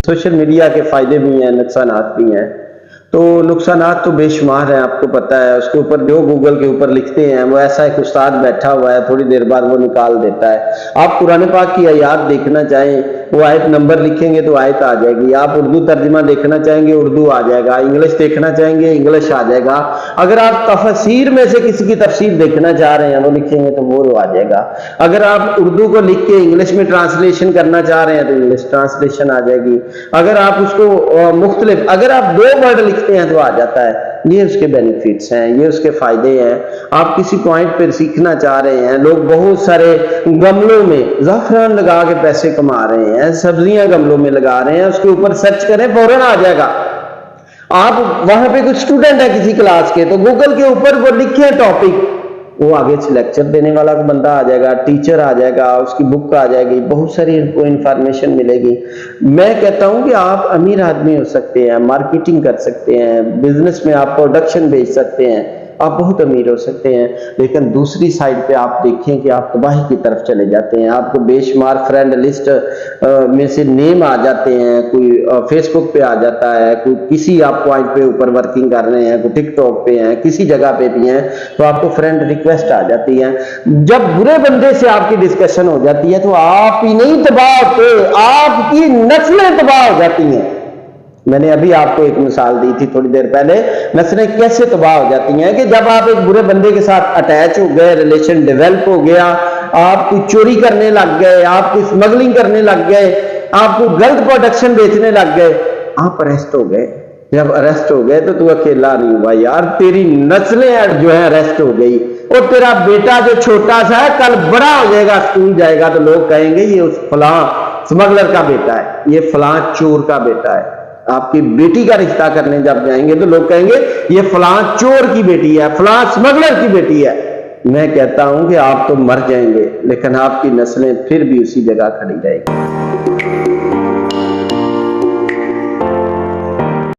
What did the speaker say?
Social media के फायदे भी हैं, नुकसानात भी हैं। तो नुकसानात तो बेशुमार हैं, आपको पता है। उसके ऊपर जो गूगल के ऊपर लिखते हैं, वो ऐसा एक उस्ताद बैठा हुआ है, थोड़ी देर बाद वो निकाल देता है। आप कुरान पाक की आयत देखना चाहें, वो आयत नंबर लिखेंगे तो आयत आ जाएगी। आप उर्दू तर्जुमा देखना चाहेंगे, उर्दू आ जाएगा। इंग्लिश देखना चाहेंगे, इंग्लिश आ जाएगा। अगर आप तफसीर में से किसी की तफसीर देखना चाह रहे हैं, वो लिखेंगे तो वो आ जाएगा। अगर आप उर्दू को लिख के इंग्लिश में ट्रांसलेशन करना चाह रहे हैं तो इंग्लिश ट्रांसलेशन आ जाएगी। अगर आप उसको मुख्तलिफ, अगर आप 2 वर्ड लिखते हैं तो आ जाता है। ये उसके बेनिफिट्स हैं, ये उसके फायदे हैं। आप किसी पॉइंट पर सीखना चाह रहे हैं, लोग बहुत सारे गमलों में ज़ाफ़रान लगा के पैसे कमा रहे हैं, सब्जियां गमलों में लगा रहे हैं, उसके ऊपर सर्च करें फौरन आ जाएगा। आप वहां पे कुछ स्टूडेंट है किसी क्लास के, तो गूगल के ऊपर वो लिखे टॉपिक, वो आगे से लेक्चर देने वाला बंदा आ जाएगा, टीचर आ जाएगा, उसकी बुक आ जाएगी, बहुत सारी इनको इंफॉर्मेशन मिलेगी। मैं कहता हूं कि आप अमीर आदमी हो सकते हैं, मार्केटिंग कर सकते हैं, बिजनेस में आप प्रोडक्शन बेच सकते हैं, आप बहुत अमीर हो सकते हैं। लेकिन दूसरी साइड पे आप देखें कि आप तबाही की तरफ चले जाते हैं। आपको बेशुमार फ्रेंड लिस्ट में से नेम आ जाते हैं, कोई फेसबुक पे आ जाता है, कोई किसी आप पॉइंट पे ऊपर वर्किंग कर रहे हैं, कोई टिकटॉक पे हैं, किसी जगह पे भी हैं, तो आपको फ्रेंड रिक्वेस्ट आ जाती है। जब बुरे बंदे से आपकी डिस्कशन हो जाती है तो आप ही नहीं तबाह होते, आपकी नस्लें तबाह हो जाती हैं। मैंने अभी आपको एक मिसाल दी थी थोड़ी देर पहले, नस्लें कैसे तबाह हो जाती हैं कि जब आप एक बुरे बंदे के साथ अटैच हो गए, रिलेशन डेवलप हो गया, आप कोई चोरी करने लग गए, आप कोई स्मगलिंग करने लग गए, आप कोई गलत प्रोडक्शन बेचने लग गए, आप अरेस्ट हो गए। जब अरेस्ट हो गए तो तू अकेला नहीं हुआ यार, तेरी नस्लें जो है अरेस्ट हो गई। और तेरा बेटा जो छोटा सा है, कल बड़ा हो जाएगा, स्कूल जाएगा, तो लोग कहेंगे ये उस फलां स्मगलर का बेटा है, ये फलां चोर का बेटा है। आपकी बेटी का रिश्ता करने जब जाएंगे तो लोग कहेंगे ये फलां चोर की बेटी है, फलां स्मगलर की बेटी है। मैं कहता हूं कि आप तो मर जाएंगे, लेकिन आपकी नस्लें फिर भी उसी जगह खड़ी रहेगी।